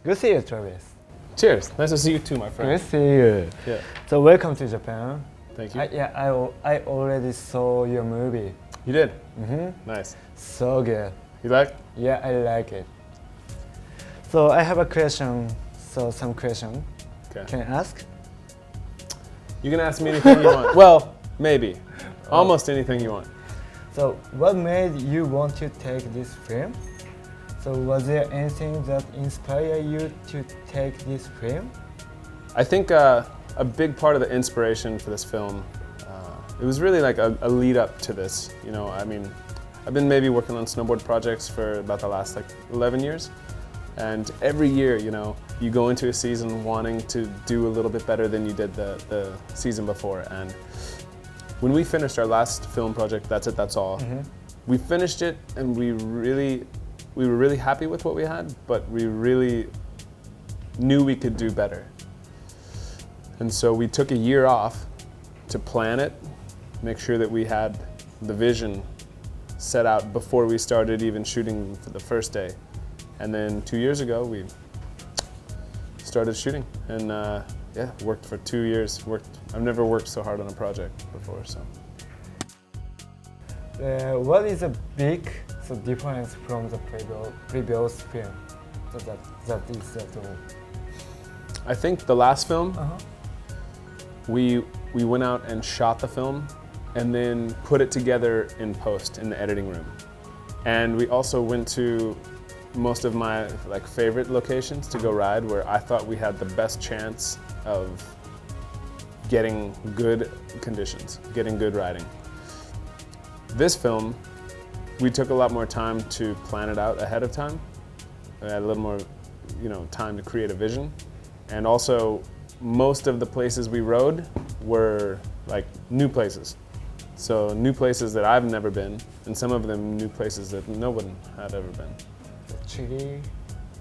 Good to see you, Travis. Cheers. Nice to see you too, my friend. Good to see you. Yeah. So welcome to Japan. Thank you. I already saw your movie. You did? Mm-hmm. Nice. So good. You like? Yeah, I like it. So I have a question. Some question. Okay. Can I ask? You can ask me anything you want. Well, maybe. Almost anything you want. So what made you want to take this film? So was there anything that inspired you to take this film? I think a big part of the inspiration for this film, it was really like a lead up to this. You know, I mean, I've been maybe working on snowboard projects for about the last 11 years. And every year, you know, you go into a season wanting to do a little bit better than you did the season before. And when we finished our last film project, That's It, That's All, we finished it and we were really happy with what we had, but we really knew we could do better. And so we took a year off to plan it, make sure that we had the vision set out before we started even shooting for the first day. And then 2 years ago, we started shooting and worked for 2 years. I've never worked so hard on a project before, so. What is a big difference from the previous film? So that is all. I think the last film, we went out and shot the film and then put it together in post in the editing room. And we also went to most of my favorite locations to go ride where I thought we had the best chance of getting good conditions, getting good riding. This film, we took a lot more time to plan it out ahead of time. We had a little more, time to create a vision. And also, most of the places we rode were new places. So new places that I've never been, and some of them new places that no one had ever been. Chile?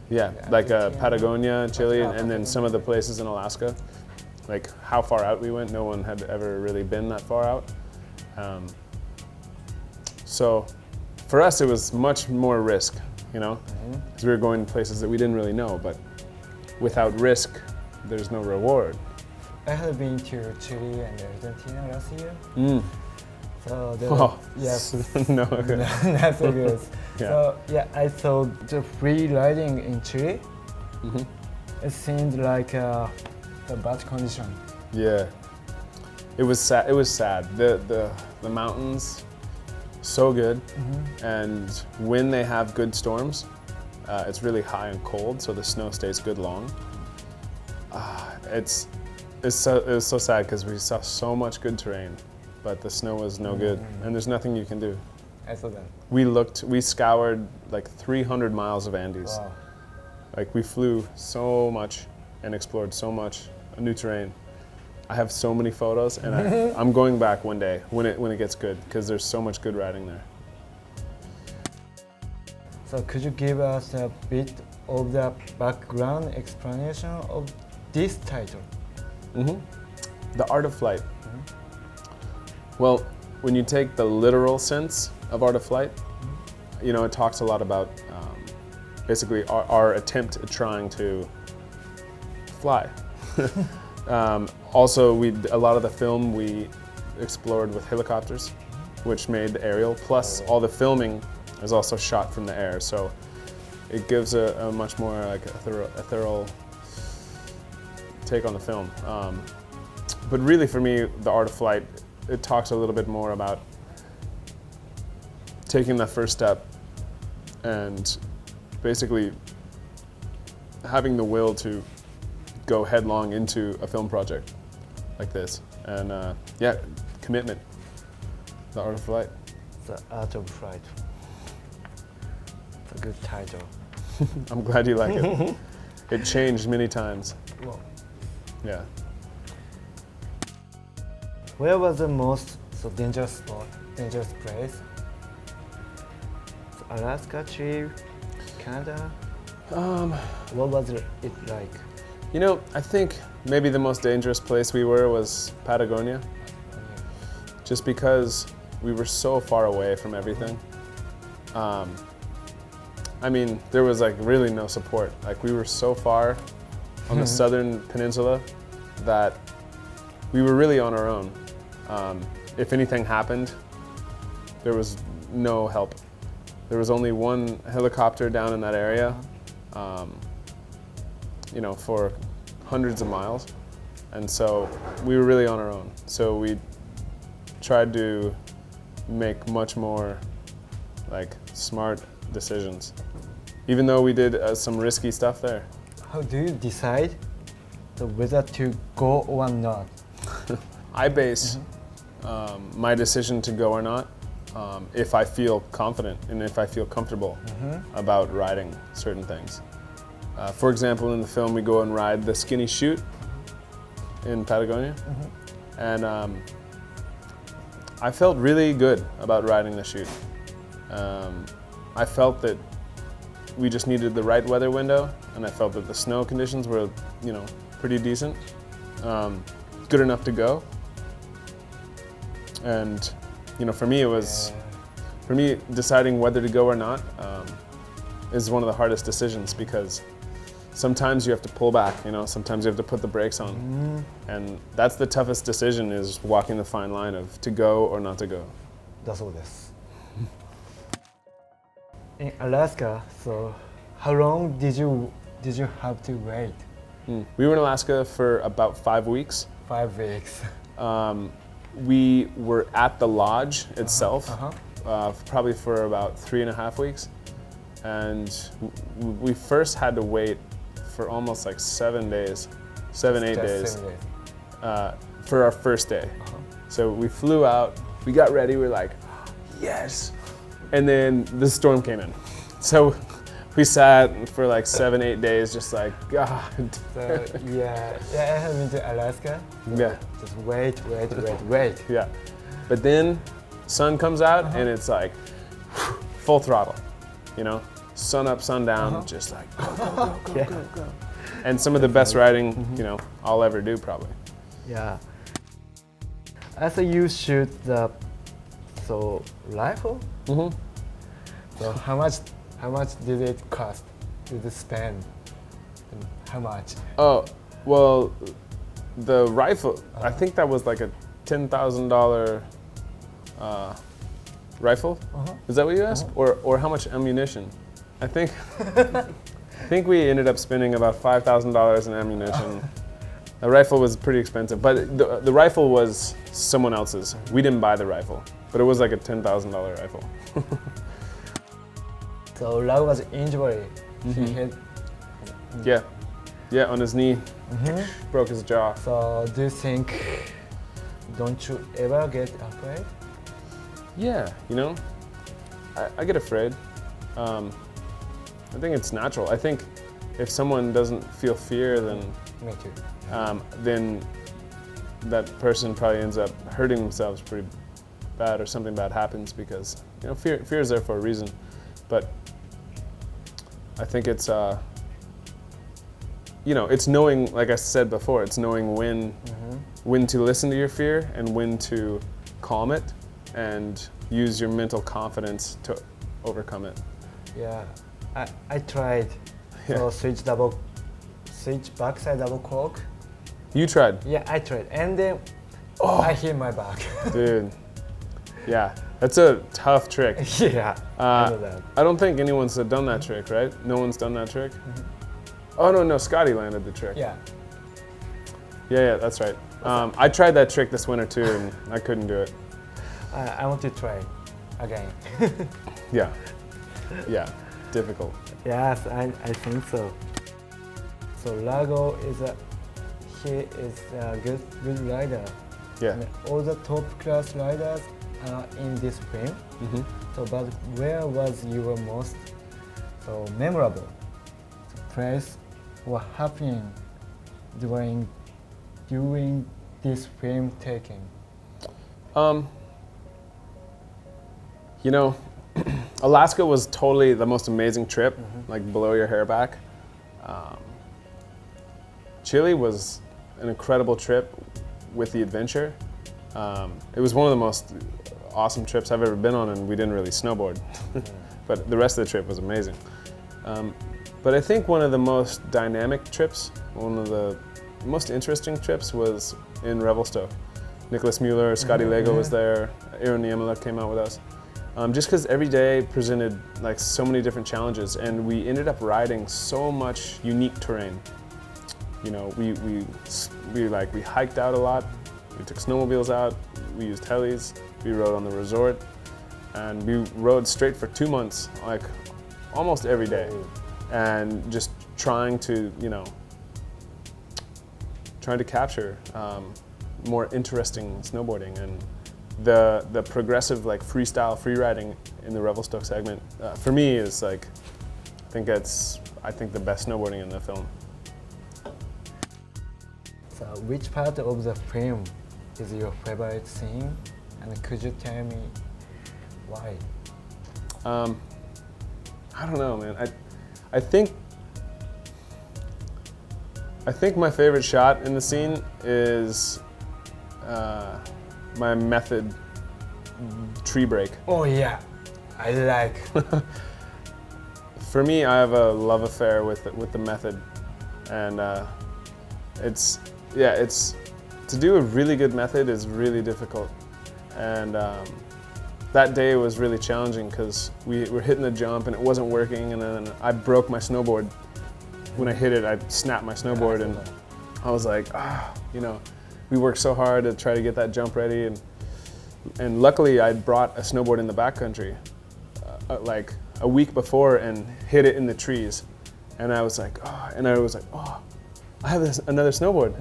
Yeah, Patagonia, Chile, and then some of the places in Alaska. How far out we went, no one had ever really been that far out. So for us, it was much more risk, because we were going to places that we didn't really know, but without risk, there's no reward. I have been to Chile and Argentina last year. So yes, no, not so good. Yeah. So I saw the free riding in Chile. It seemed like a bad condition. Yeah, it was sad. It was sad. The mountains, so good, and when they have good storms, it's really high and cold, so the snow stays good long. It was so sad because we saw so much good terrain, but the snow was no good, and there's nothing you can do. I saw that. We scoured 300 miles of Andes. Wow. We flew so much and explored so much new terrain. I have so many photos, and I'm going back one day when it gets good because there's so much good riding there. So could you give us a bit of the background explanation of this title? The Art of Flight. Well, when you take the literal sense of Art of Flight, it talks a lot about basically our attempt at trying to fly. Also, a lot of the film we explored with helicopters, which made the aerial, plus all the filming is also shot from the air, so it gives a much more a thorough take on the film. But really for me, The Art of Flight, it talks a little bit more about taking that first step and basically having the will to go headlong into a film project like this. And commitment. The Art of Flight. The Art of Flight. It's a good title. I'm glad you like it. It changed many times. Wow. Yeah. Where was the most dangerous spot, dangerous place? Alaska, Chile, Canada? What was it like? I think maybe the most dangerous place we were was Patagonia. Just because we were so far away from everything. I mean, there was like really no support. Like we were so far on the southern peninsula that we were really on our own. If anything happened, there was no help. There was only one helicopter down in that area, you know, for hundreds of miles. And so we were really on our own. So we tried to make much more like smart decisions, even though we did some risky stuff there. How do you decide whether to go or not? I base my decision to go or not if I feel confident and if I feel comfortable about riding certain things. For example, in the film, we go and ride the skinny chute in Patagonia, and I felt really good about riding the chute. I felt that we just needed the right weather window, and I felt that the snow conditions were, you know, pretty decent, good enough to go. And, you know, for me, it was, for me, deciding whether to go or not is one of the hardest decisions, because sometimes you have to pull back, you know, sometimes you have to put the brakes on. And that's the toughest decision, is walking the fine line of to go or not to go. だそうです。In Alaska, so how long did you have to wait? We were in Alaska for about 5 weeks. 5 weeks. We were at the lodge itself, probably for about 3.5 weeks. And we first had to wait for almost like 7 days, 8 days, for our first day. So we flew out, we got ready, we were like, yes. And then the storm came in. So we sat for like 7, 8 days, just like, God. So yeah, I have been to Alaska. So Yeah. Just wait. Yeah. But then sun comes out and it's like full throttle, you know? Sun up, sun down, just like go. And some of the best riding, you know, I'll ever do probably. Yeah. After you shoot the rifle. So how much did it cost? Did it spend? And how much? Oh, well, the rifle, I think that was like a $10,000 rifle. Is that what you asked? Or how much ammunition? I think we ended up spending about $5,000 in ammunition. The rifle was pretty expensive, but the rifle was someone else's. We didn't buy the rifle, but it was like a $10,000 rifle. So Lau was injured. He hit. Yeah, on his knee, broke his jaw. So do you think? Don't you ever get afraid? Yeah, you know, I get afraid. I think it's natural. I think if someone doesn't feel fear, then Me too. then that person probably ends up hurting themselves pretty bad, or something bad happens, because, you know, fear is there for a reason. But I think it's you know, it's knowing, like I said before, it's knowing when to listen to your fear and when to calm it and use your mental confidence to overcome it. Yeah, I tried. So switch backside double cork. You tried? Yeah, I tried, and then I hit my back. Dude, yeah, that's a tough trick. Yeah, I know that. I don't think anyone's done that trick, right? No one's done that trick? Oh, no, Scotty landed the trick. Yeah. Yeah, that's right. I tried that trick this winter too, and I couldn't do it. I want to try again. Yeah, difficult. Yes, I think so. So Lago is a good rider. Yeah. And all the top class riders are in this film. So, but where was your most memorable place or happening during this film taking? You know, Alaska was totally the most amazing trip, like blow your hair back. Chile was an incredible trip with the adventure. It was one of the most awesome trips I've ever been on, and we didn't really snowboard. But the rest of the trip was amazing. But I think one of the most dynamic trips, one of the most interesting trips was in Revelstoke. Nicholas Mueller, Scotty Lego was there, Aaron Niemela came out with us. Just because every day presented like so many different challenges, and we ended up riding so much unique terrain. You know, we hiked out a lot, we took snowmobiles out, we used helis, we rode on the resort, and we rode straight for 2 months, like almost every day. And just trying to, you know, capture more interesting snowboarding, and the progressive like freestyle free riding in the Revelstoke segment for me is like, I think the best snowboarding in the film. So which part of the film is your favorite scene, and could you tell me why? I don't know, man. I think my favorite shot in the scene is my method tree break. Oh yeah, I like. For me, I have a love affair with the method, and it's to do a really good method is really difficult, and that day was really challenging because we were hitting the jump and it wasn't working, and then I broke my snowboard. When I hit it, I snapped my snowboard, and I was like, you know, we worked so hard to try to get that jump ready, and luckily I brought a snowboard in the backcountry like a week before and hit it in the trees, and I was like, I have another snowboard.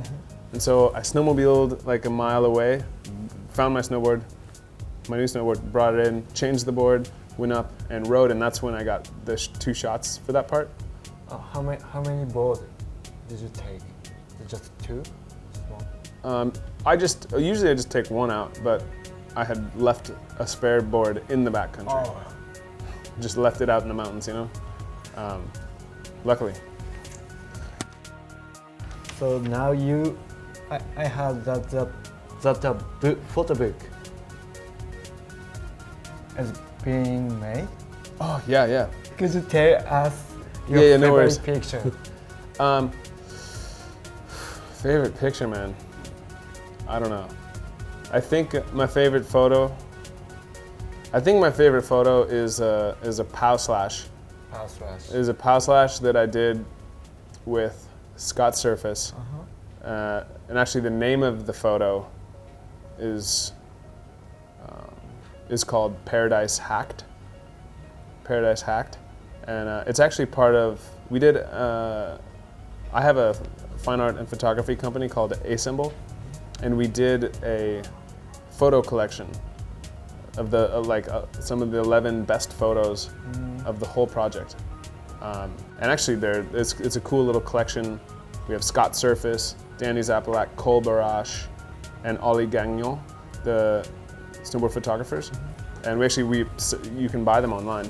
And so I snowmobiled like a mile away, found my snowboard, my new snowboard, brought it in, changed the board, went up and rode, and that's when I got the 2 shots for that part. How many boards did you take? Just 2? Small? Usually I just take 1 out, but I had left a spare board in the backcountry. Oh. Just left it out in the mountains, you know. Luckily. So now I heard that the photo book is being made. Oh yeah. Could you tell us your favorite picture? Favorite picture, man. I don't know. I think my favorite photo is a pow slash. Pow slash. It is a pow slash that I did with Scott Surface. And actually the name of the photo is called Paradise Hacked. Paradise Hacked. And it's actually part of, I have a fine art and photography company called Asymbol, and we did a photo collection of some of the 11 best photos of the whole project. And actually it's a cool little collection. We have Scott Surface, Danny Zapalak, Cole Barash, and Ollie Gagnon, the snowboard photographers. And you can buy them online.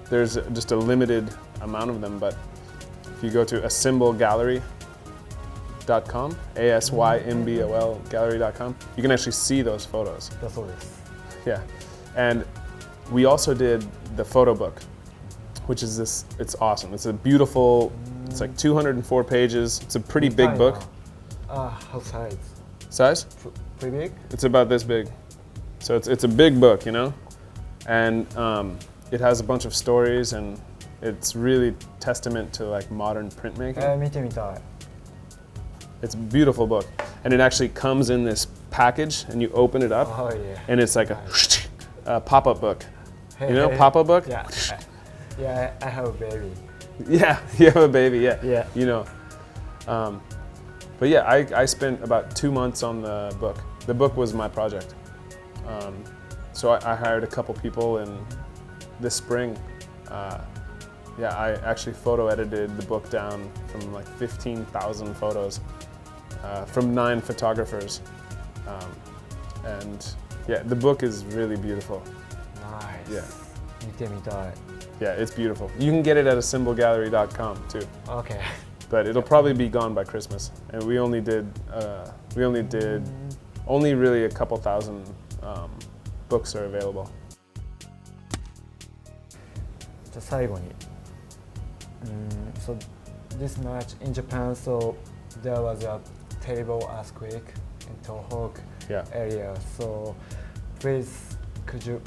There's just a limited amount of them, but if you go to asymbolgallery.com, ASYMBOL gallery.com, you can actually see those photos. That's all this. Yeah, and we also did the photo book, which is it's awesome. It's a beautiful, it's like 204 pages. It's a pretty big book. How size? Size? Pretty big? It's about this big. So it's a big book, you know? And it has a bunch of stories, and it's really testament to like modern printmaking. 見てみたい. It's a beautiful book. And it actually comes in this package, and you open it up, Oh yeah. and it's like a pop-up book. You know, pop-up book? Yeah. Yeah, I have a baby. Yeah, you have a baby, yeah. Yeah. You know. But yeah, I spent about 2 months on the book. The book was my project. So I hired a couple people, and this spring, I actually photo edited the book down from like 15,000 photos from 9 photographers. And yeah, the book is really beautiful. Nice. Yeah. 見てみたい. Yeah, it's beautiful. You can get it at asymbolgallery.com too. Okay. But it'll probably be gone by Christmas. And we only did really a couple thousand books are available. じゃあ最後に So this March in Japan, so there was a terrible earthquake in Tohoku area. So please, could you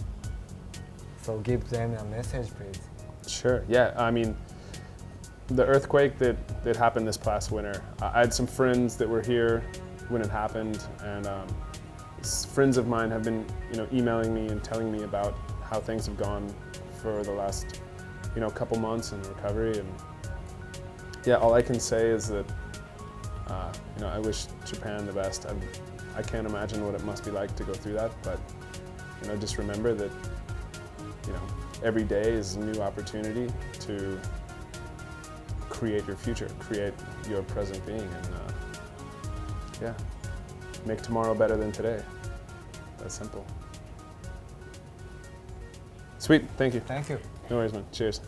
give them a message, please? Sure. Yeah. I mean, the earthquake that happened this past winter. I had some friends that were here when it happened, and friends of mine have been, emailing me and telling me about how things have gone for the last, couple months in recovery. And yeah, all I can say is that, I wish Japan the best. I can't imagine what it must be like to go through that, but just remember that, every day is a new opportunity to create your future, create your present being, and make tomorrow better than today. That's simple. Sweet, thank you. Thank you. No worries, man. Cheers.